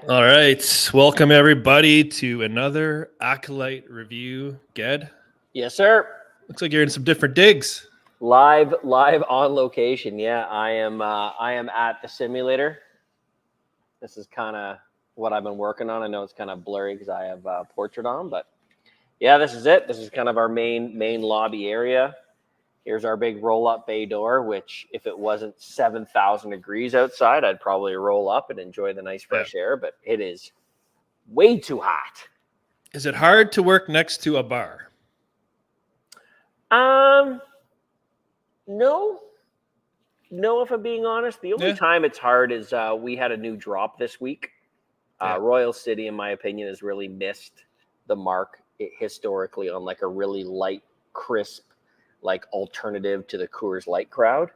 All right. Welcome, everybody, to another Acolyte review. Ged, Yes, sir. looks like you're in some different digs. Live on location. Yeah, I am at the simulator. This is kind of what I've been working on. I know it's kind of blurry because I have portrait on, but yeah, this is it. This is kind of our main lobby area. Here's our big roll-up bay door, which if it wasn't 7,000 degrees outside, I'd probably roll up and enjoy the nice fresh air, but it is way too hot. Is it hard to work next to a bar? No. No, if I'm being honest. The only time it's hard is we had a new drop this week. Royal City, in my opinion, has really missed the mark historically on like a really light, crisp, like alternative to the Coors Light crowd.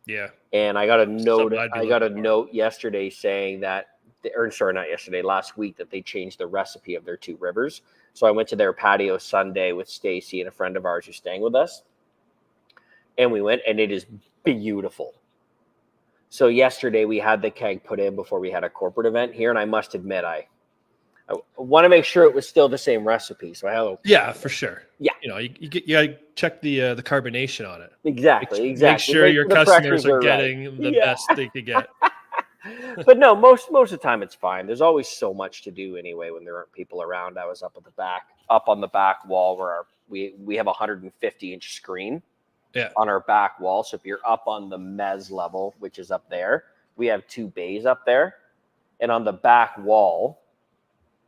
Yeah. And I got a note. I got a note yesterday saying that, not yesterday, last week, that they changed the recipe of their Two Rivers. So I went to their patio Sunday with Stacy and a friend of ours who's staying with us, and we went, and it is beautiful. So yesterday we had the keg put in before we had a corporate event here, and I must admit I want to make sure it was still the same recipe. So for sure. Yeah, you gotta check the carbonation on it. Exactly. Make sure your customers are getting the best they could get. But no, most of the time it's fine. There's always so much to do anyway when there aren't people around. I was up on the back wall where we have a 150-inch screen. Yeah. On our back wall. So if you're up on the mez level, which is up there, we have two bays up there. And on the back wall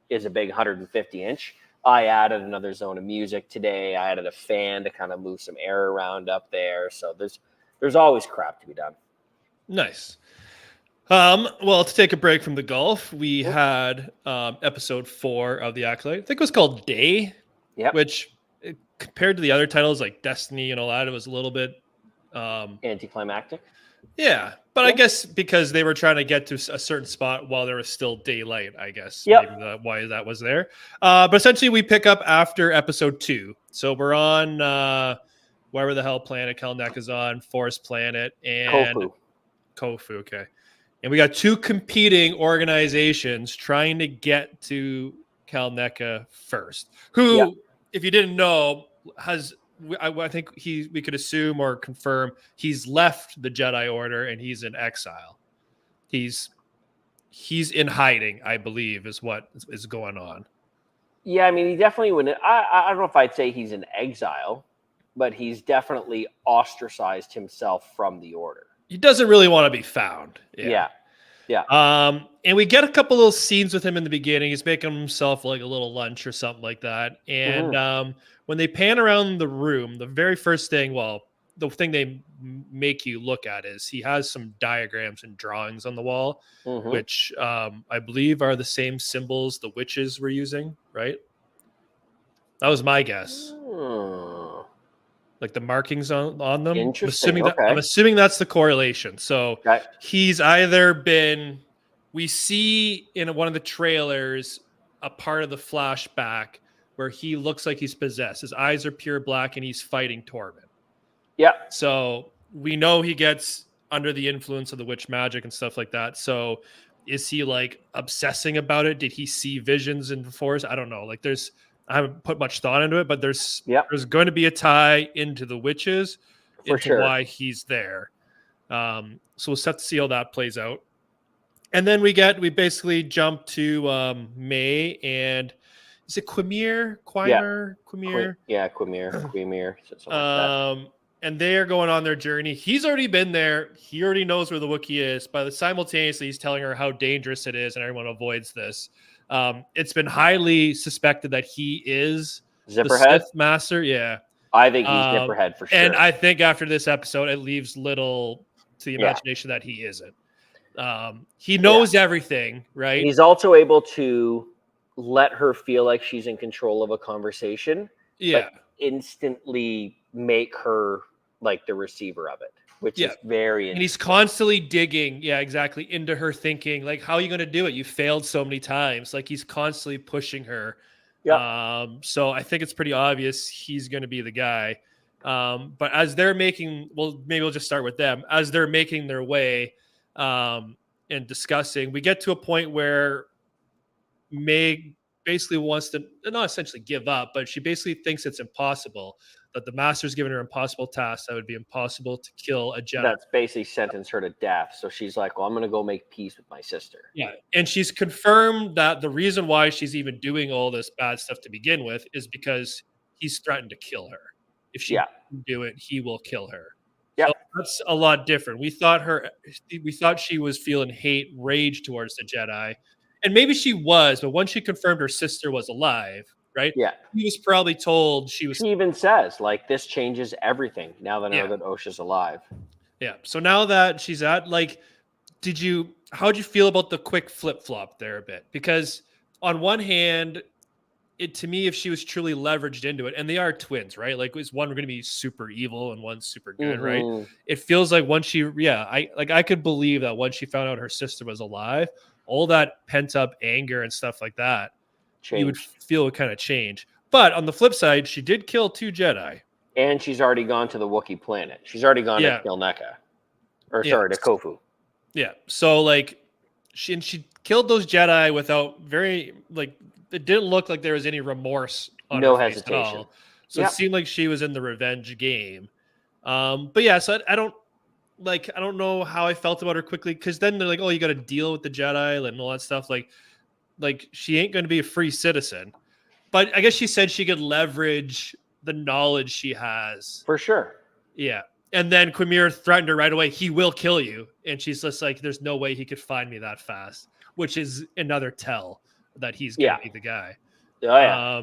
is a big 150-inch. I added another zone of music today. I added a fan to kind of move some air around up there. So there's always crap to be done. Nice. Well, to take a break from the golf, we had episode 4 of The Acolyte. I think it was called Day, which compared to the other titles like Destiny and all that, it was a little bit anticlimactic. Yeah, but I guess because they were trying to get to a certain spot while there was still daylight, I guess. Yep. Maybe why that was there. But essentially we pick up after episode 2. So we're on wherever the hell planet Kelnek is on, Forest Planet and Kofu, okay. And we got 2 competing organizations trying to get to Kalneka first, who, if you didn't know, I think we could assume or confirm he's left the Jedi Order and he's in exile. He's in hiding, I believe, is what is going on. Yeah, I mean, he definitely wouldn't. I don't know if I'd say he's in exile, but he's definitely ostracized himself from the Order. He doesn't really want to be found. Yeah. And we get a couple little scenes with him in the beginning. He's making himself like a little lunch or something like that. And when they pan around the room, the very first thing, the thing they make you look at is he has some diagrams and drawings on the wall, which I believe are the same symbols the witches were using, right? That was my guess. Like the markings on them. Interesting. I'm assuming that's the correlation. So he's either been, we see in one of the trailers a part of the flashback where he looks like he's possessed. His eyes are pure black and he's fighting Tormund. Yeah. So we know he gets under the influence of the witch magic and stuff like that. So is he like obsessing about it? Did he see visions in the forest? I don't know. Like I haven't put much thought into it, but there's going to be a tie into the witches why he's there. So we'll have to see how that plays out. And then we basically jump to May and is it Quimir? Quimir. And they are going on their journey. He's already been there. He already knows where the Wookiee is. But simultaneously, he's telling her how dangerous it is, and everyone avoids this. It's been highly suspected that he is Zipperhead? The Sith Master. Yeah. I think he's Zipperhead for sure. And I think after this episode, it leaves little to the imagination that he isn't. He knows everything, right? He's also able to let her feel like she's in control of a conversation. Yeah. But instantly make her like the receiver of it, which is very interesting. And he's constantly digging, exactly, into her thinking, like, how are you going to do it? You failed so many times. Like, he's constantly pushing her. Yeah. So I think it's pretty obvious he's going to be the guy. But as they're maybe we'll just start with them. As they're making their way and discussing, we get to a point where May basically wants to not essentially give up, but she basically thinks it's impossible, that the master's given her impossible tasks that would be impossible to kill a Jedi. That's basically sentenced her to death. So she's like, well, I'm going to go make peace with my sister. Yeah. And she's confirmed that the reason why she's even doing all this bad stuff to begin with is because he's threatened to kill her. If she doesn't do it, he will kill her. Yeah. So that's a lot different. We thought she was feeling hate, rage towards the Jedi. And maybe she was, but once she confirmed her sister was alive, right? Yeah. He was probably told she was. She even says, like, this changes everything now that I know that OSHA's alive. Yeah. So now that she's at, like, how'd you feel about the quick flip flop there a bit? Because on one hand, to me, if she was truly leveraged into it, and they are twins, right? Like, is one going to be super evil and one's super good, right? It feels like once I could believe that once she found out her sister was alive, all that pent up anger and stuff like that, you would feel it kind of change. But on the flip side, she did kill 2 Jedi. And she's already gone to the Wookiee planet. She's already gone to Kilneka. To Kofu. Yeah. So, like, she killed those Jedi without it didn't look like there was any remorse on her face at all. So it seemed like she was in the revenge game. But yeah, so I don't know how I felt about her quickly, because then they're like, oh, you got to deal with the Jedi and all that stuff. Like she ain't going to be a free citizen. But I guess she said she could leverage the knowledge she has. For sure. Yeah. And then Quimir threatened her right away, he will kill you. And she's just like, there's no way he could find me that fast, which is another tell that he's going to be the guy. Oh, yeah.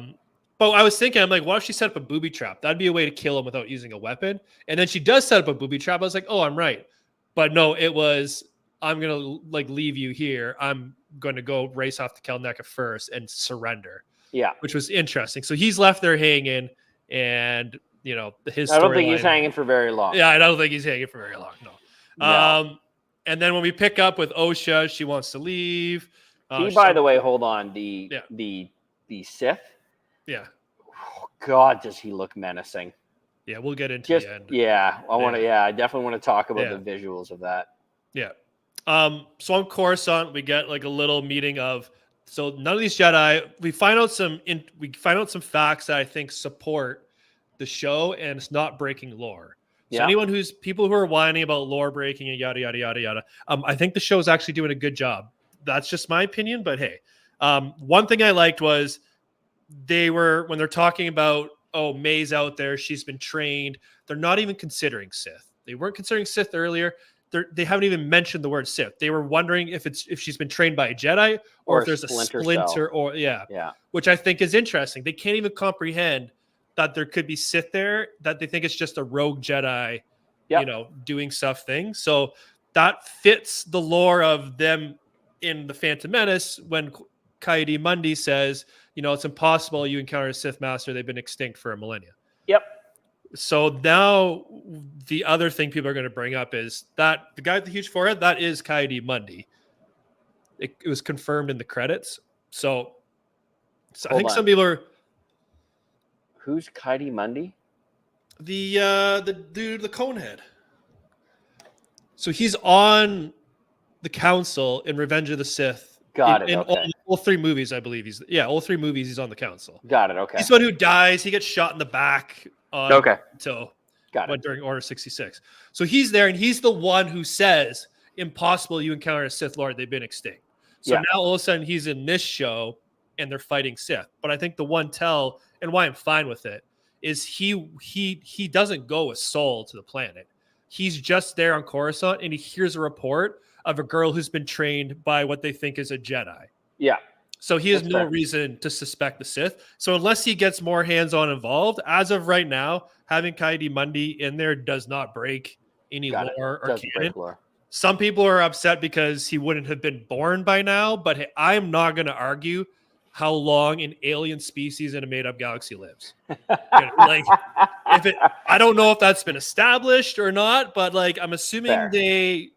But I was thinking, I'm like, what if she set up a booby trap? That'd be a way to kill him without using a weapon. And then she does set up a booby trap. I was like, oh, I'm right. But no, it was, I'm going to leave you here. I'm going to go race off to Kelneka first and surrender. Yeah. Which was interesting. So he's left there hanging, and, his I don't think he's hanging for very long. Yeah, I don't think he's hanging for very long. No. And then when we pick up with OSHA, she wants to leave. By the way, hold on. The Sith. Yeah. Oh, God, does he look menacing? Yeah, we'll get into the end. Yeah, I definitely want to talk about the visuals of that. Yeah. So on Coruscant, we get like a little meeting of, so none of these Jedi. We find out some facts that I think support the show, and it's not breaking lore. So people who are whining about lore breaking and yada yada yada yada, I think the show is actually doing a good job. That's just my opinion, but hey, one thing I liked was when they're talking about, oh, May's out there, she's been trained. They're not even considering Sith. They weren't considering Sith earlier. They haven't even mentioned the word Sith. They were wondering if she's been trained by a Jedi or if there's a splinter or which I think is interesting. They can't even comprehend that there could be Sith there, that they think it's just a rogue Jedi, doing stuff things. So that fits the lore of them in the Phantom Menace when Kaidi Mundi says, it's impossible you encounter a Sith master. They've been extinct for a millennia. Yep. So now the other thing people are going to bring up is that the guy with the huge forehead, that is Kaidi Mundi. It was confirmed in the credits. So I think some people are. Who's Kaidi Mundi? The dude, the Conehead. So he's on the council in Revenge of the Sith. Got it. In okay. all 3 movies, I believe all 3 movies he's on the council. Got it. Okay. He's the one who dies. He gets shot in the back. During Order 66. So he's there, and he's the one who says, impossible you encounter a Sith Lord. They've been extinct. So now all of a sudden he's in this show, and they're fighting Sith. But I think the one tell, and why I'm fine with it, is he doesn't go with Soul to the planet. He's just there on Coruscant, and he hears a report of a girl who's been trained by what they think is a Jedi. Yeah. So he has no reason to suspect the Sith. So unless he gets more hands-on involved, as of right now, having Kaidi Mundi in there does not break any lore or canon. Some people are upset because he wouldn't have been born by now, but hey, I'm not going to argue how long an alien species in a made-up galaxy lives. I don't know if that's been established or not, but I'm assuming they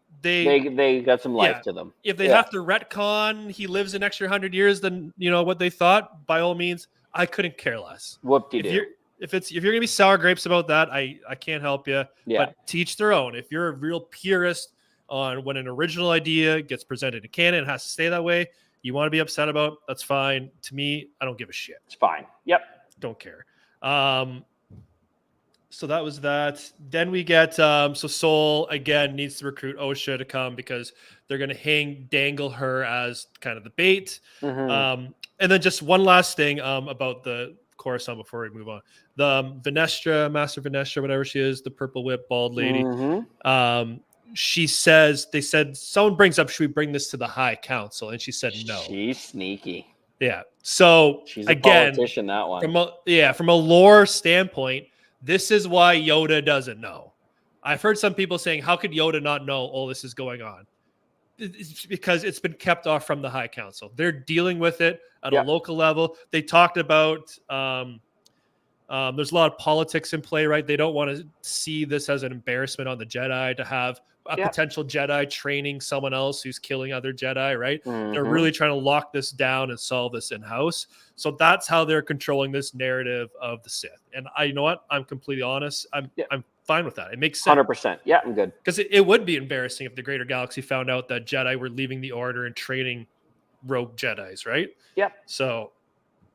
got some life to them. If they have to retcon he lives an extra 100 years than what they thought, by all means, I couldn't care less. Whoop-de-doo. If you're gonna be sour grapes about that, I can't help you. Yeah. But teach their own. If you're a real purist on when an original idea gets presented in canon, it has to stay that way. You want to be upset about, that's fine. To me, I don't give a shit. It's fine. Yep. Don't care. So that was that. Then we get so Sol again needs to recruit Osha to come because they're going to dangle her as kind of the bait. Mm-hmm. And then just one last thing about the Coruscant before we move on. The Venestra, Master Venestra, whatever she is, the purple whip bald lady. Mm-hmm. She says, they said, someone brings up, should we bring this to the High Council? And she said no. She's sneaky. Yeah. So she's a again, politician, that one. From a lore standpoint, this is why Yoda doesn't know. I've heard some people saying, how could Yoda not know all this is going on? It's because it's been kept off from the High Council. They're dealing with it at a local level. They talked about there's a lot of politics in play, right? They don't want to see this as an embarrassment on the Jedi to have a potential Jedi training someone else who's killing other Jedi, right? Mm-hmm. They're really trying to lock this down and solve this in-house. So that's how they're controlling this narrative of the Sith. And you know what? I'm completely honest. I'm fine with that. It makes sense. 100%. Yeah, I'm good. Because it would be embarrassing if the greater galaxy found out that Jedi were leaving the Order and training rogue Jedis, right? Yep. So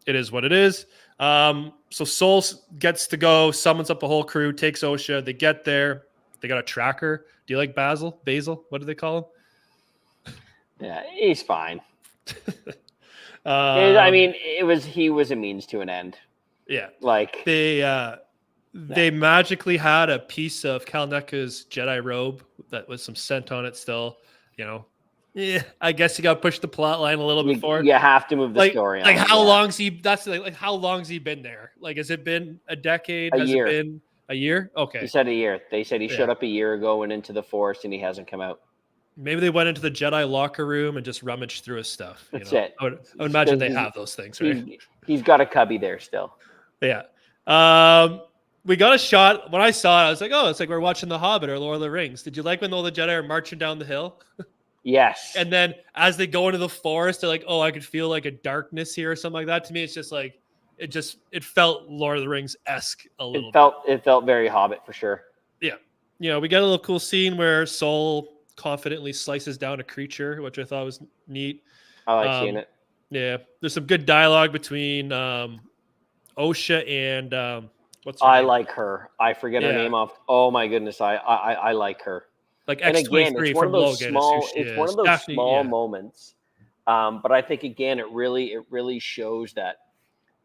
it is what it is. So Sol gets to go, summons up the whole crew, takes Osha. They get there. They got a tracker. Do you like Basil? What do they call him? Yeah, he's fine. I mean, he was a means to an end. Yeah. Like they magically had a piece of Kalneka's Jedi robe that was some scent on it still, you know. Yeah, I guess you got to push the plot line a little bit forward. You have to move the story on. Like how long's he? That's like how long's he been there? Like, has it been a decade? Has it been a year? Okay. He said a year. They said he showed up a year ago and into the Force, and he hasn't come out. Maybe they went into the Jedi locker room and just rummaged through his stuff. That's it. I would imagine they have those things, right? He's got a cubby there still. Yeah. We got a shot. When I saw it, I was like, oh, it's like we're watching The Hobbit or Lord of the Rings. Did you like when all the Jedi are marching down the hill? Yes. And then as they go into the forest, they're like, oh, I could feel like a darkness here or something like that. To me, it's just like, it felt Lord of the Rings-esque a little bit. It felt very Hobbit for sure. Yeah. You know, we got a little cool scene where Sol confidently slices down a creature, which I thought was neat. I like seeing it. Yeah. There's some good dialogue between Osha and what's her I name? like her. I forget her name off. Oh my goodness. I like her. Like X-23 from Logan. It's one of those small moments. But I think again, it really shows that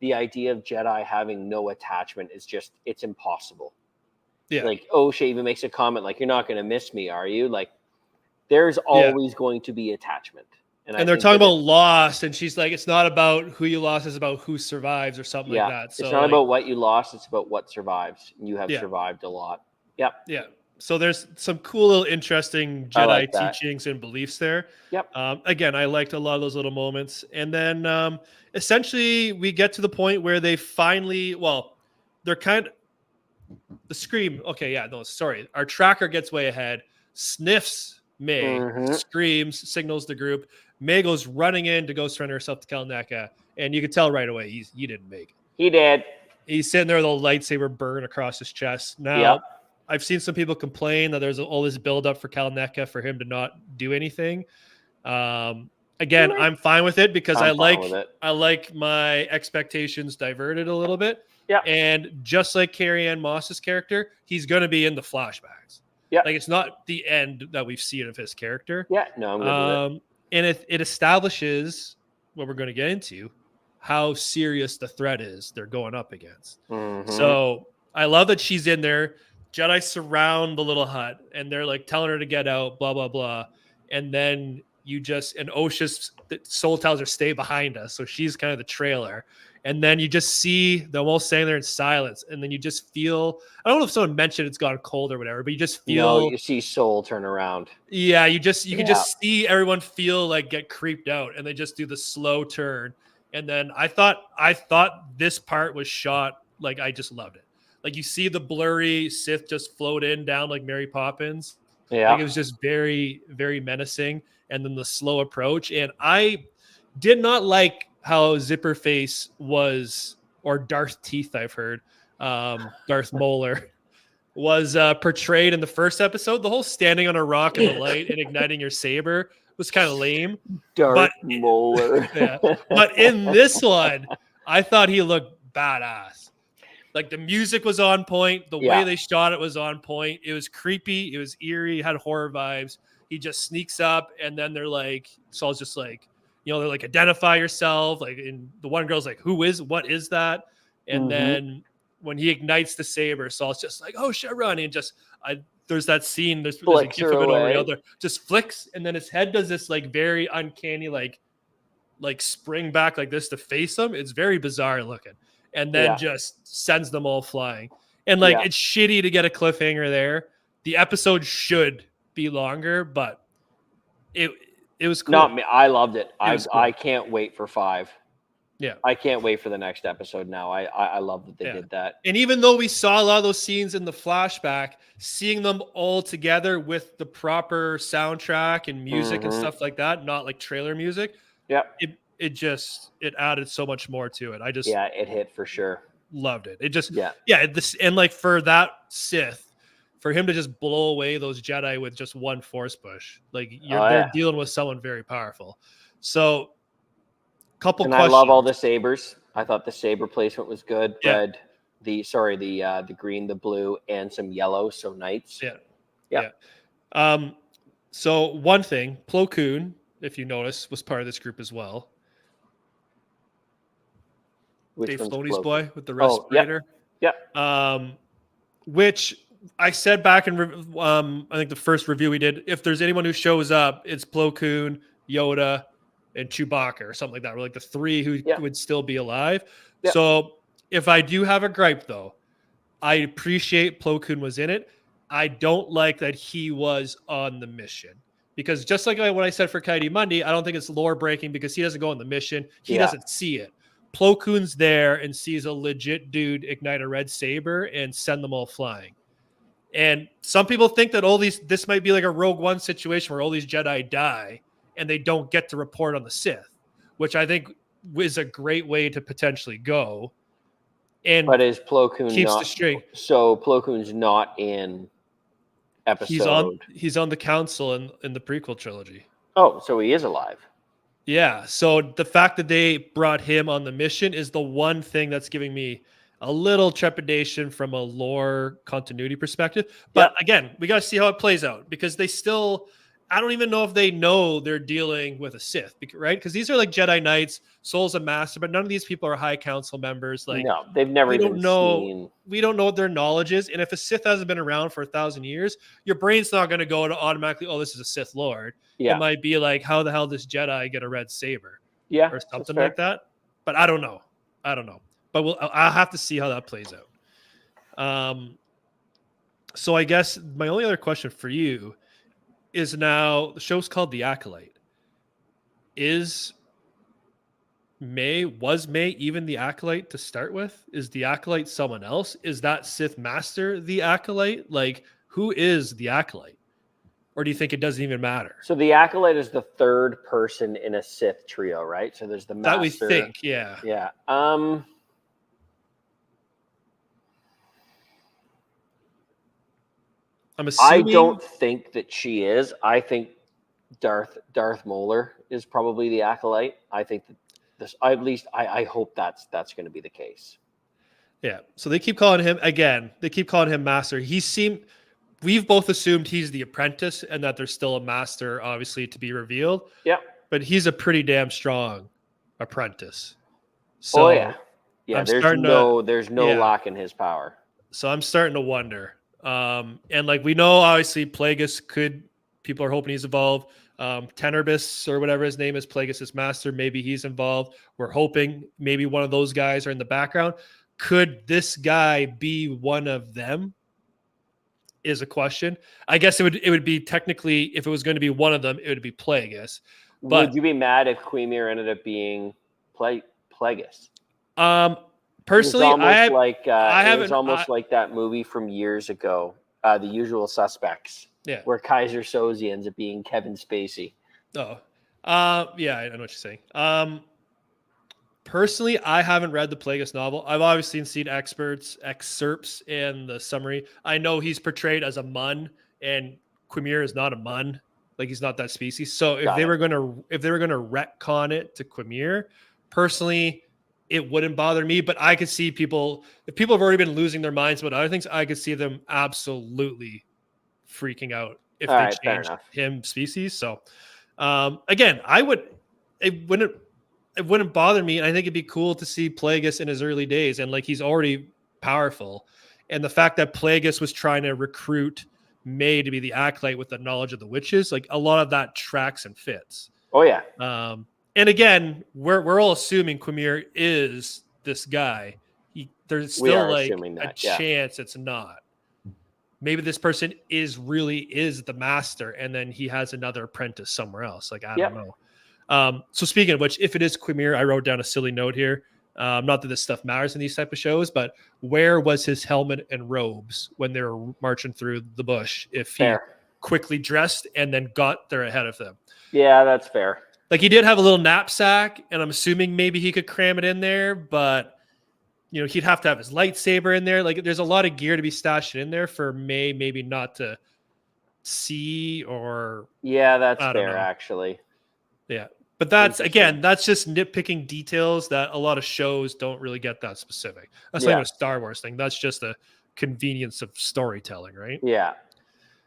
the idea of Jedi having no attachment is it's impossible. Yeah. Like Osha even makes a comment like, "You're not going to miss me, are you?" Like, there's always going to be attachment. And they're talking about loss, and she's like, "It's not about who you lost; it's about who survives, or something like that." So it's not about what you lost; it's about what survives. You have survived a lot. Yep. Yeah. So there's some cool little interesting Jedi teachings and beliefs there. Yep. Again, I liked a lot of those little moments. And then essentially we get to the point where they finally, they're kind of the scream. Okay. Yeah, no, sorry. Our tracker gets way ahead, sniffs May, screams, signals the group. May goes running in to go surrender herself to Kalneka. And you could tell right away, he didn't make it. He did. He's sitting there with a lightsaber burn across his chest. Now, I've seen some people complain that there's all this buildup for Kalneka for him to not do anything. Again, I'm fine with it because I like my expectations diverted a little bit. Yeah. And just like Carrie-Anne Moss's character, he's going to be in the flashbacks. Yeah. Like it's not the end that we've seen of his character. Yeah. No, I'm good with it. And it establishes what we're going to get into, how serious the threat is they're going up against. So I love that she's in there. Jedi surround the little hut and they're like telling her to get out, blah, blah, blah. And then and Osha's Sol tells her, stay behind us. So she's kind of the trailer. And then you just see them all standing there in silence. And then you just feel, I don't know if someone mentioned it's gone cold or whatever, but you just feel. No, you see Sol turn around. Yeah, you can just see everyone feel like get creeped out and they just do the slow turn. And then I thought this part was shot, like I just loved it. Like you see the blurry Sith just float down like Mary Poppins. Yeah. Like it was just very, very menacing. And then the slow approach. And I did not like how Zipper Face was, or Darth Teeth, I've heard. Darth Molar. was portrayed in the first episode. The whole standing on a rock in the light and igniting your saber was kind of lame. Darth Mauler. Yeah, but in this one, I thought he looked badass. Like the music was on point. The way they shot it was on point. It was creepy. It was eerie. It had horror vibes. He just sneaks up, and then they're like, Saul's just like, they're like, identify yourself. Like, and the one girl's like, what is that? And then when he ignites the saber, Saul's just like, oh shit, run. And just, there's that scene, there's a gif of it over the other, just flicks, and then his head does this like very uncanny, like spring back like this to face him. It's very bizarre looking. And then just sends them all flying. And like, it's shitty to get a cliffhanger there. The episode should be longer, but it was cool. Not me. I loved it. I can't wait for 5. Yeah. I can't wait for the next episode now. I love that they did that. And even though we saw a lot of those scenes in the flashback, seeing them all together with the proper soundtrack and music and stuff like that, not like trailer music. Yeah. It added so much more to it. It hit for sure. Loved it. It just and like for that Sith, for him to just blow away those Jedi with just one force push, like they're dealing with someone very powerful. So, couple questions. I love all the sabers. I thought the saber placement was good. Red, the green, the blue, and some yellow. So knights. Yeah. So one thing, Plo Koon, if you notice, was part of this group as well. Dave Filoni's boy with the respirator. Which I said back in I think the first review we did, if there's anyone who shows up, it's Plo Koon, Yoda, and Chewbacca or something like that. We're like the 3 who would still be alive. So if I do have a gripe though, I appreciate Plo Koon was in it. I don't like that he was on the mission. Because just like what I said for Coyote Mundi, I don't think it's lore breaking because he doesn't go on the mission. He doesn't see it. Plo Koon's there and sees a legit dude ignite a red saber and send them all flying. And some people think that this might be like a Rogue One situation where all these Jedi die and they don't get to report on the Sith, which I think is a great way to potentially go. But is Plo Koon keeps the string? So Plo Koon's not in episode. He's on the council in the prequel trilogy. Oh, so he is alive. Yeah. So the fact that they brought him on the mission is the one thing that's giving me a little trepidation from a lore continuity perspective. But again, we got to see how it plays out because I don't even know if they know they're dealing with a Sith, right? Because these are like Jedi Knights, Soul's a Master, but none of these people are High Council members. Like, no, they've never even seen. We don't know what their knowledge is. And if a Sith hasn't been around for 1,000 years, your brain's not going to go to automatically, oh, this is a Sith Lord. It might be like, how the hell does Jedi get a red saber? Or something like that. But I don't know. But I'll have to see how that plays out. So I guess my only other question for you is now the show's called The Acolyte. Was May even the Acolyte to start with? Is the Acolyte someone else? Is that Sith Master the Acolyte? Like, who is the Acolyte? Or do you think it doesn't even matter? So the Acolyte is the 3rd person in a Sith trio, right? So there's the Master. That we think, yeah. Yeah. I'm assuming. I don't think that she is. I think Darth Mauler is probably the Acolyte. I think that I hope that's going to be the case. Yeah. So they keep calling him again. They keep calling him Master. We've both assumed he's the apprentice and that there's still a Master, obviously, to be revealed. Yeah. But he's a pretty damn strong apprentice. So there's no lack in his power. So I'm starting to wonder. And like we know, obviously, Plagueis people are hoping he's involved. Tenerbis or whatever his name is, Plagueis' master, maybe he's involved. We're hoping maybe one of those guys are in the background. Could this guy be one of them? Is a question. I guess it would be technically, if it was going to be one of them, it would be Plagueis. But would you be mad if Quimir ended up being Plagueis? Personally, it was almost like that movie from years ago, The Usual Suspects, where Kaiser Soze ends up being Kevin Spacey. Oh, yeah, I know what you're saying. Personally, I haven't read the Plagueis novel. I've obviously seen excerpts in the summary. I know he's portrayed as a Mun, and Quimir is not a Mun. Like, he's not that species. So if they were gonna retcon it to Quimir, personally, it wouldn't bother me. But I could see people, if people have already been losing their minds about other things, I could see them absolutely freaking out if they changed him species. So again, it wouldn't bother me. And I think it'd be cool to see Plagueis in his early days. And like, he's already powerful. And the fact that Plagueis was trying to recruit May to be the acolyte with the knowledge of the witches, like, a lot of that tracks and fits. Oh yeah. And again, we're all assuming Quimir is this guy. There's still like a chance it's not. Maybe this person is the master, and then he has another apprentice somewhere else. Like, I don't know. So speaking of which, if it is Quimir, I wrote down a silly note here. Not that this stuff matters in these type of shows, but where was his helmet and robes when they were marching through the bush? If he quickly dressed and then got there ahead of them. Yeah, that's fair. Like, he did have a little knapsack, and I'm assuming maybe he could cram it in there, but he'd have to have his lightsaber in there. Like, there's a lot of gear to be stashed in there for May maybe not to see, or that's fair, actually. Yeah. But that's just nitpicking details that a lot of shows don't really get that specific. That's not a Star Wars thing. That's just a convenience of storytelling, right? Yeah.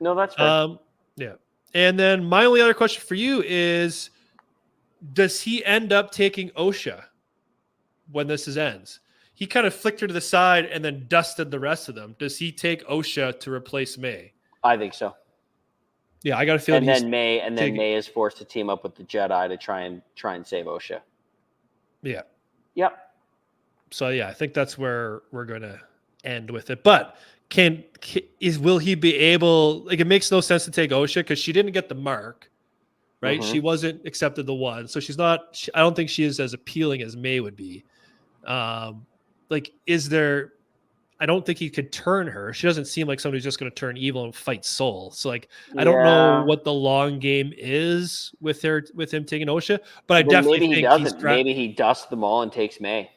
No, that's fair. Yeah. And then my only other question for you is, does he end up taking Osha when this ends? He kind of flicked her to the side and then dusted the rest of them. Does he take Osha to replace May? I think so. Yeah, I got a feeling. And then May is forced to team up with the Jedi to try and save Osha. Yeah. Yep. So yeah, I think that's where we're gonna end with it. But will he be able? Like, it makes no sense to take Osha because she didn't get the mark, right? She wasn't accepted the one, so she's not. I don't think she is as appealing as May would be. Like, is there? I don't think he could turn her. She doesn't seem like somebody who's just going to turn evil and fight Soul. So like, I don't know what the long game is with him taking Osha, but I definitely think he doesn't. Maybe he dusts them all and takes May.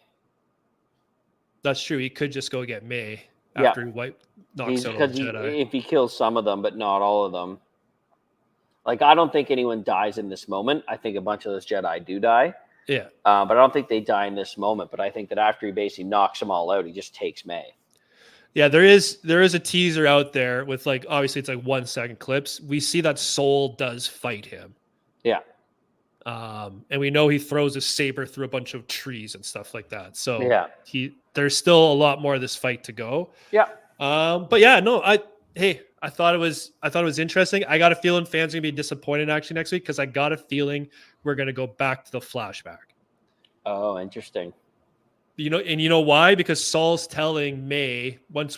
That's true. He could just go get May after he knocks out all the Jedi. If he kills some of them, but not all of them. Like, I don't think anyone dies in this moment. I think a bunch of those Jedi do die. Yeah. But I don't think they die in this moment. But I think that after he basically knocks them all out, he just takes May. Yeah, there is a teaser out there with, like, obviously it's like 1 second clips. We see that Soul does fight him. Yeah. And we know he throws a saber through a bunch of trees and stuff like that. So there's still a lot more of this fight to go. Yeah. But yeah, no, I thought it was interesting. I got a feeling fans are gonna be disappointed actually next week, because I got a feeling we're gonna go back to the flashback. Oh, interesting. And you know why? Because Saul's telling May he's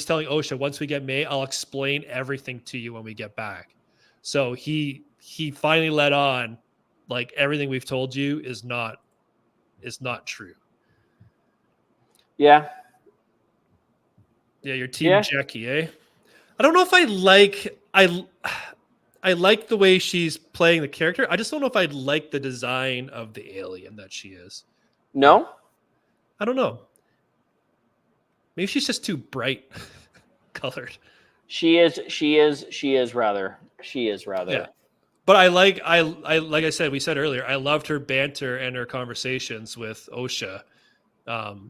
telling Osha, once we get May, I'll explain everything to you when we get back. So he finally let on, like, everything we've told you is not true. Yeah. Yeah, your team Jackie, eh? I don't know if I like the way she's playing the character. I just don't know if I'd like the design of the alien that she is. No? I don't know. Maybe she's just too bright colored. She is rather. Yeah. But I like I said, we said earlier, I loved her banter and her conversations with Osha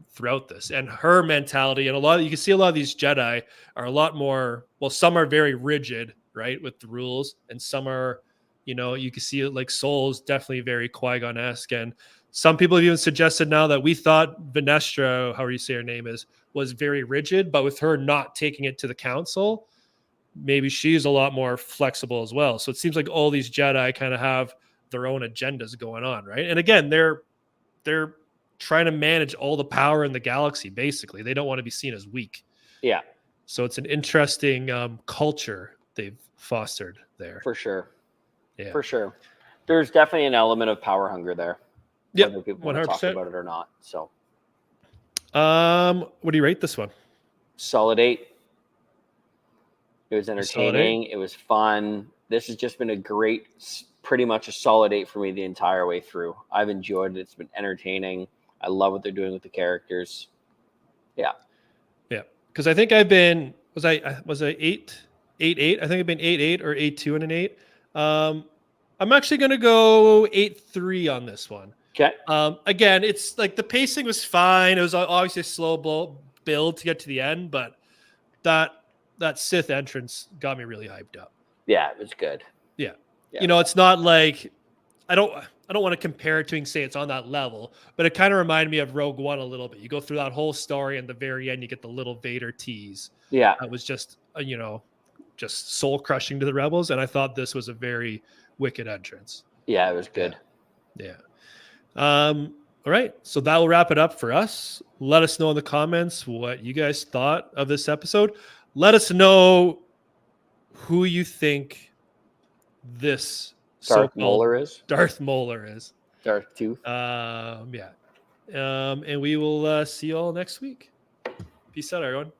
throughout this, and her mentality. And you can see a lot of these Jedi are a lot more, well, some are very rigid, right, with the rules, and some are, you can see it, like, Soul's definitely very Qui-Gon-esque. And some people have even suggested now that we thought Venestra, however you say her name is, was very rigid, but with her not taking it to the council, maybe she's a lot more flexible as well. So it seems like all these Jedi kind of have their own agendas going on, right? And again, they're trying to manage all the power in the galaxy, basically. They don't want to be seen as weak. Yeah. So it's an interesting culture they've fostered there. For sure. Yeah. For sure. There's definitely an element of power hunger there. Yep, whether people want to talk about it or not. So, what do you rate this one? Solid 8. It was entertaining. It was fun. This has just been pretty much a solid 8 for me the entire way through. I've enjoyed it. It's been entertaining. I love what they're doing with the characters. Yeah. Yeah. Because I think I've been was I 8-8? I think I've been 8-8 or 8-2 and an 8. I'm actually gonna go 8-3 on this one. Okay. Again, it's like the pacing was fine. It was obviously a slow build to get to the end, but that Sith entrance got me really hyped up. Yeah, it was good. Yeah. It's not like I don't want to compare it to and say it's on that level, but it kind of reminded me of Rogue One a little bit. You go through that whole story, and the very end, you get the little Vader tease. Yeah, that was just just soul crushing to the rebels, and I thought this was a very wicked entrance. Yeah, it was good. Yeah. All right, so that will wrap it up for us. Let us know in the comments what you guys thought of this episode. Let us know who you think this Darth Mauler is. Darth Mauler is. Darth Tooth. Yeah. And we will see you all next week. Peace out, everyone.